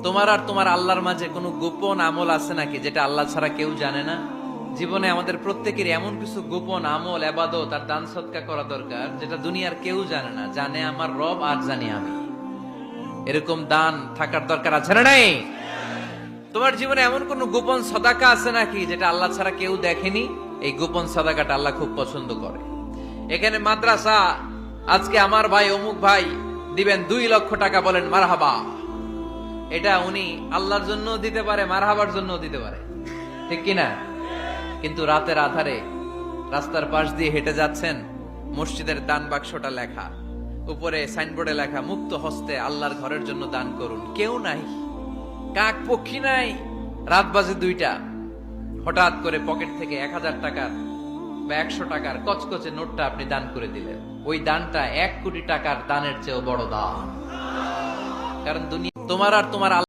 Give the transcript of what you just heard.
তোমার আর তোমার আল্লাহর মাঝে কোনো গোপন আমল আছে নাকি যেটা আল্লাহ ছাড়া কেউ জানে না? জীবনে আমাদের প্রত্যেকের এমন কিছু গোপন আমল, ইবাদত আর দান সদকা করা দরকার যেটা দুনিয়ার কেউ জানে না, জানে আমার রব আর জানি আমি। এরকম দান থাকার দরকার আছে না নাই? তোমার জীবনে এমন কোন গোপন সদাকা আছে নাকি যেটা আল্লাহ ছাড়া কেউ দেখেনি? এই গোপন সদাকাটা আল্লাহ খুব পছন্দ করে। এখানে মাদ্রাসা, আজকে আমার ভাই অমুক ভাই দিবেন 2 লক্ষ টাকা, বলেন মারহাবা। এটা উনি আল্লাহর জন্য দিতে পারে, মারহাবার জন্য দিতে পারে, ঠিক কিনা? কিন্তু রাতের আধারে রাস্তার পাশ দিয়ে হেঁটে যাচ্ছেন, মসজিদের দান বাক্সটা লেখা, উপরে সাইনবোর্ডে লেখা মুক্ত হস্তে আল্লাহর ঘরের জন্য দান করুন। কেউ নাই, কাক পক্ষী নাই। রাত বাজে 2টা, হঠাৎ করে পকেট থেকে 1000 টাকার বা 100 টাকার কচকচে নোটটা আপনি দান করে দিলেন। ওই দানটা 1 কোটি টাকার দানের চেয়েও বড় দান। কারণ দুনিয়া তোমার আর তোমার